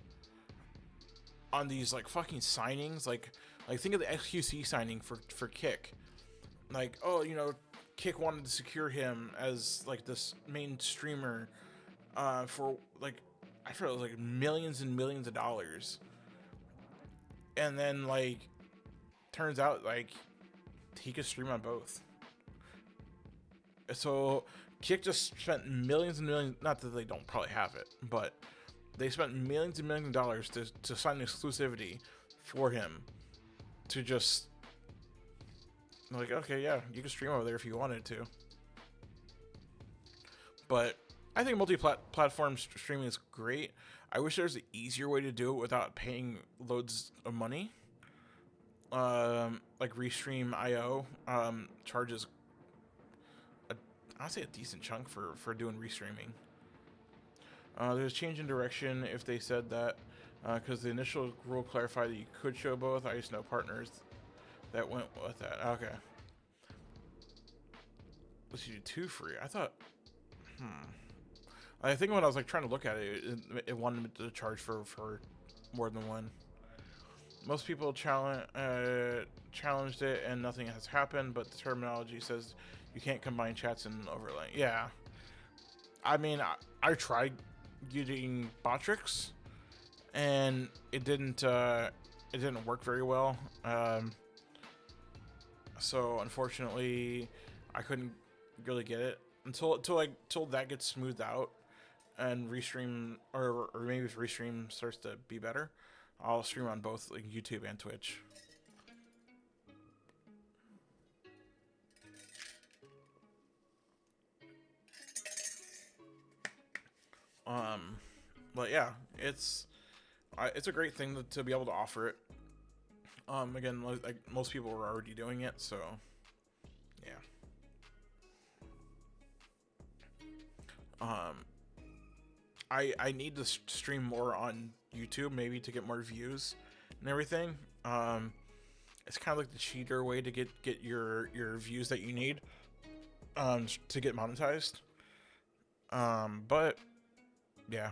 on these, like, fucking signings. Like think of the XQC signing for Kick. Like, oh, Kick wanted to secure him as, like, this main streamer for, like, I forget, it was, like, millions and millions of dollars. And then, like, turns out, like, he could stream on both. So Kick just spent millions and millions, not that they don't probably have it, but they spent millions and millions of dollars to sign exclusivity for him to just, like, okay, yeah, you can stream over there if you wanted to. But I think multi-platform streaming is great. I wish there was an easier way to do it without paying loads of money. Like Restream.io charges I'd say a decent chunk for doing restreaming. There's a change in direction if they said that, because the initial rule clarified that you could show both. I just know partners that went with that. Okay. Let's do 2 free. I thought, I think when I was like trying to look at it, it wanted to charge for more than one. Most people challenged it and nothing has happened, but the terminology says you can't combine chats and overlay. Yeah. I mean, I tried using Botrix and it didn't work very well. So unfortunately, I couldn't really get it until that gets smoothed out and restream, or maybe if restream starts to be better, I'll stream on both like YouTube and Twitch. But yeah, it's a great thing to be able to offer it. Again, like most people were already doing it, so yeah. I need to stream more on YouTube, maybe to get more views and everything. It's kind of like the cheater way to get your views that you need to get monetized. But yeah.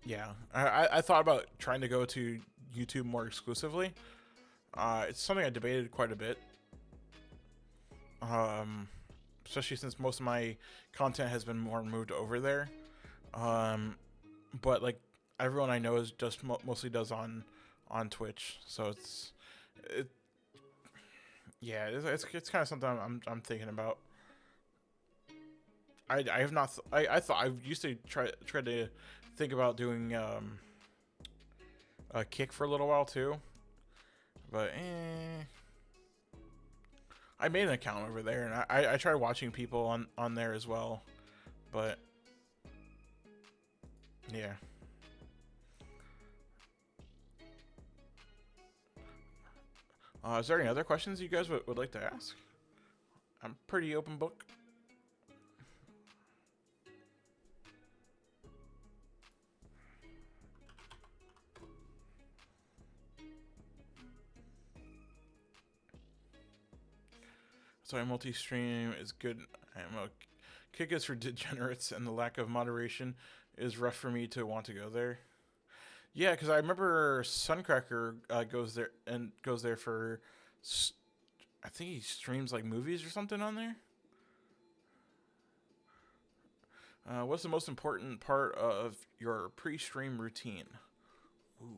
Yeah, I thought about trying to go to YouTube more exclusively. It's something I debated quite a bit. Especially since most of my content has been more moved over there. But like everyone I know is just mostly does on Twitch, so it's kind of something I'm thinking about. I have not. I thought I used to try to think about doing a Kick for a little while too, but I made an account over there, and I tried watching people on there as well, but yeah. Is there any other questions you guys would like to ask? I'm pretty open book. So multi-stream is good. Kick is for degenerates, and the lack of moderation is rough for me to want to go there. Yeah, because I remember Suncracker goes there for, I think he streams like movies or something on there. What's the most important part of your pre-stream routine? Ooh.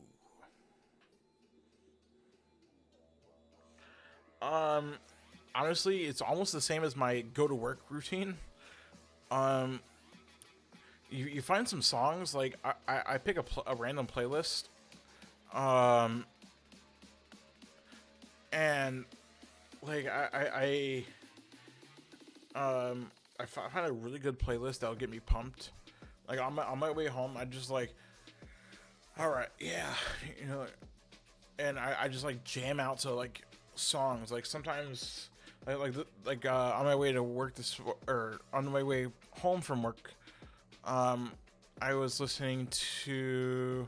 Honestly, it's almost the same as my go to work routine. You find some songs, like I pick a random playlist, and like I find a really good playlist that'll get me pumped. Like on my way home, I just like, all right, yeah, and I just like jam out to like songs. Like sometimes on my way to work or on my way home from work, I was listening to,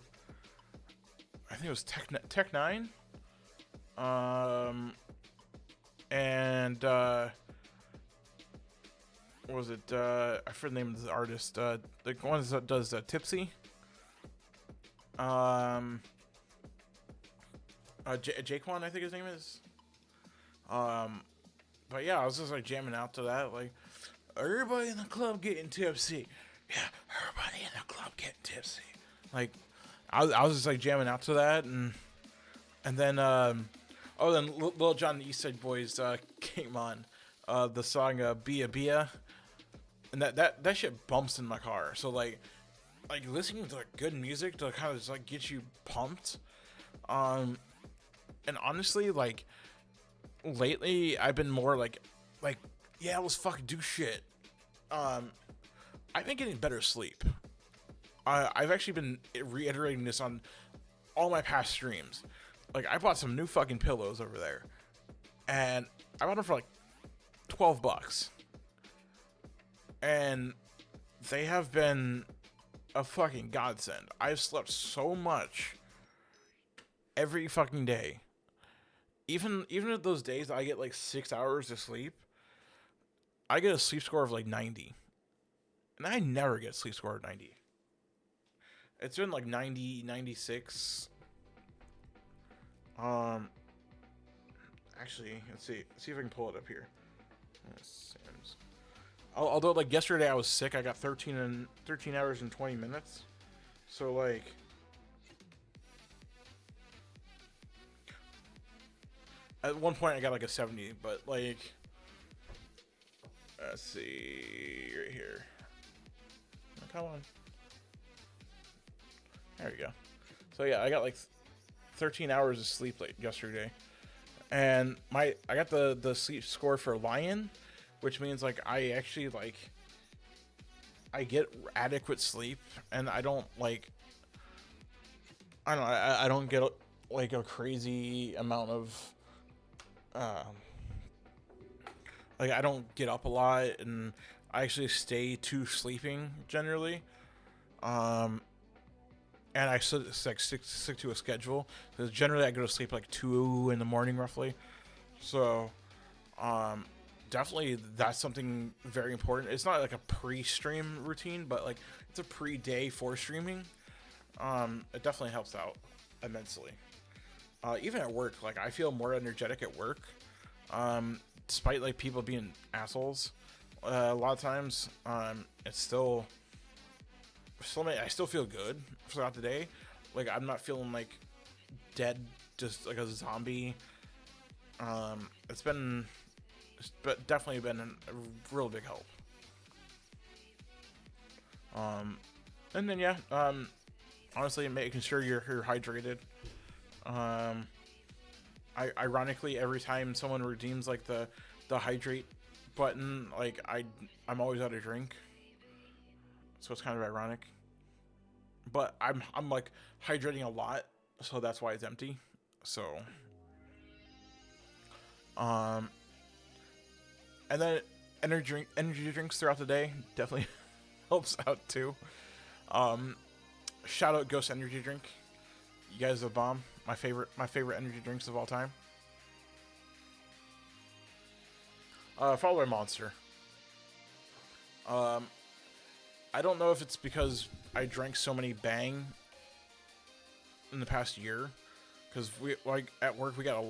I think it was Tech Nine, and what was it? I forget the name of the artist. The one that does Tipsy. Jaquan, I think his name is. But yeah, I was just like jamming out to that, like everybody in the club getting tipsy. Yeah, everybody in the club getting tipsy. Like I was just like jamming out to that, and then then Lil Jon and the East Side Boys came on, the song Bia Bia, and that shit bumps in my car. So like listening to like good music to kind of just like get you pumped, and honestly, like lately I've been more like yeah, let's fucking do shit. I've been getting better sleep. I've actually been reiterating this on all my past streams. Like I bought some new fucking pillows over there, and I bought them for like $12, and they have been a fucking godsend. I've slept so much every fucking day. Even at those days I get like 6 hours of sleep, I get a sleep score of like 90. And I never get a sleep score of 90. It's been like 90, 96. Um, Actually, let's see if I can pull it up here. Although like yesterday I was sick, I got 13 hours and 20 minutes. So like, at one point I got like a 70, but like, let's see right here. Come on. There we go. So yeah, I got like 13 hours of sleep late yesterday. And I got the sleep score for Lion, which means like I actually like I get adequate sleep, and I don't like I don't get like a crazy amount of like I don't get up a lot, and I actually stay to sleeping generally. Um, and I stick to a schedule because generally I go to sleep like 2 in the morning roughly. So, definitely that's something very important. It's not like a pre-stream routine, but like it's a pre-day for streaming. It definitely helps out immensely. Even at work, like I feel more energetic at work, despite like people being assholes. A lot of times, it's still I still feel good throughout the day. Like I'm not feeling like dead, just like a zombie. It's definitely been a real big help. And then yeah, honestly, making sure you're hydrated. Ironically, every time someone redeems like the hydrate button, like I'm always out of drink. So it's kind of ironic. But I'm like hydrating a lot, so that's why it's empty. So and then energy drinks throughout the day definitely helps out too. Shout out Ghost Energy Drink. You guys are the bomb. My favorite energy drinks of all time. Followed by Monster. I don't know if it's because I drank so many Bang in the past year, because we like at work we got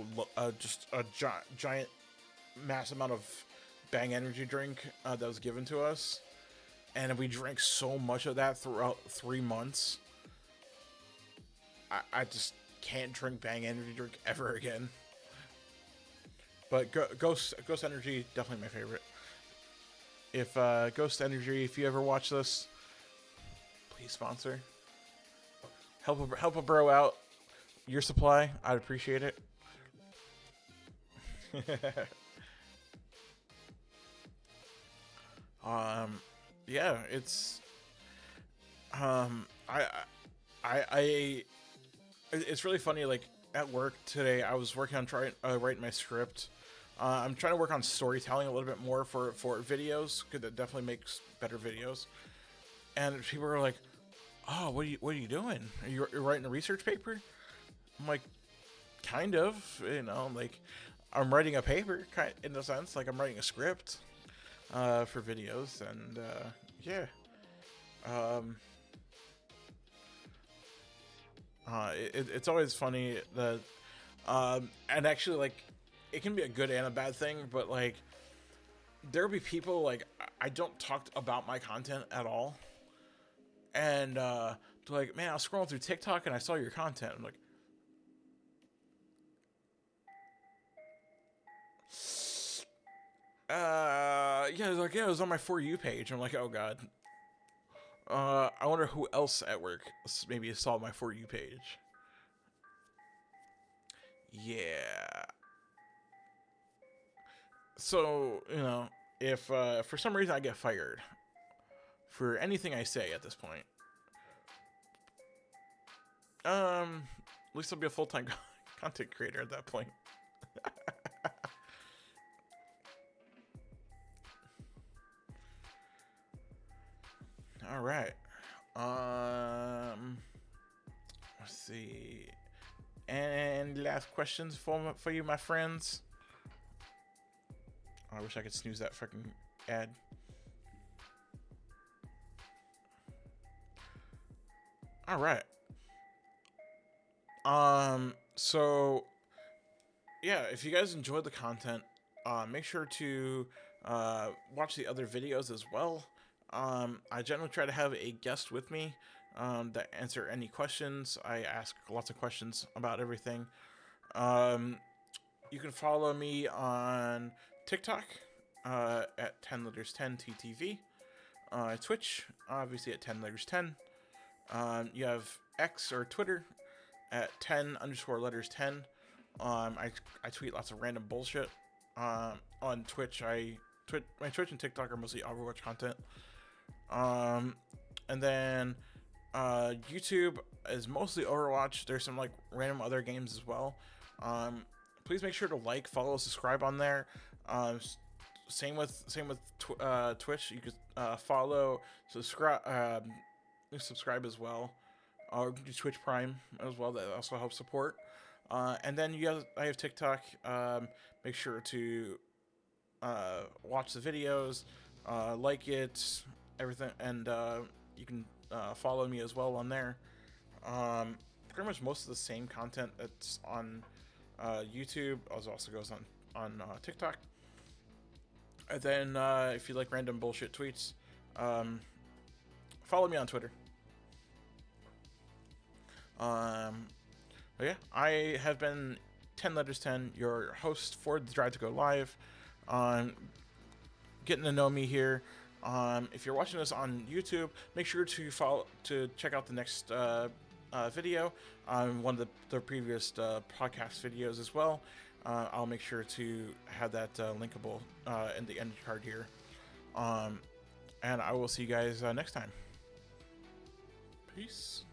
just a giant mass amount of Bang energy drink that was given to us, and we drank so much of that throughout 3 months. I just can't drink Bang energy drink ever again. But Ghost Energy, definitely my favorite. If Ghost Energy, if you ever watch this, please sponsor. Help a bro out. Your supply, I'd appreciate it. Yeah, it's it's really funny. Like at work today, I was working on writing my script. I'm trying to work on storytelling a little bit more for videos, because it definitely makes better videos. And people are like, "Oh, what are you doing? You're writing a research paper?" I'm like, "Kind of, like I'm writing a paper, kind in a sense, like I'm writing a script for videos, and yeah." It's always funny that, and actually, like, it can be a good and a bad thing, but like, there'll be people like I don't talk about my content at all, and they're like, "Man, I was scrolling through TikTok and I saw your content." I'm like, yeah, like, yeah, it was on my For You page. I'm like, oh god. I wonder who else at work maybe saw my For You page. Yeah. So, if for some reason I get fired for anything I say at this point, at least I'll be a full-time content creator at that point. All right. Um, let's see. And last questions for you, my friends. I wish I could snooze that freaking ad. All right. So yeah, if you guys enjoyed the content, make sure to watch the other videos as well. I generally try to have a guest with me that answer any questions. I ask lots of questions about everything. Um, you can follow me on TikTok at Tenletters10 TTV. Twitch, obviously at Tenletters10. You have X or Twitter at 10_letters10. I tweet lots of random bullshit. On Twitch, my Twitch and TikTok are mostly Overwatch content. And then YouTube is mostly Overwatch. There's some like random other games as well. Please make sure to like, follow, subscribe on there. Same with Twitch. You could follow, subscribe as well. Or do Twitch Prime as well. That also helps support. And then I have TikTok. Make sure to watch the videos, like it, everything, and you can follow me as well on there. Pretty much most of the same content that's on YouTube also goes on TikTok. And then if you like random bullshit tweets, follow me on Twitter. But yeah, I have been Tenletters10, your host for the Drive to Go Live. Getting to know me here. If you're watching this on YouTube, make sure to check out the next video, one of the previous podcast videos as well. I'll make sure to have that linkable in the end card here. And I will see you guys next time. Peace.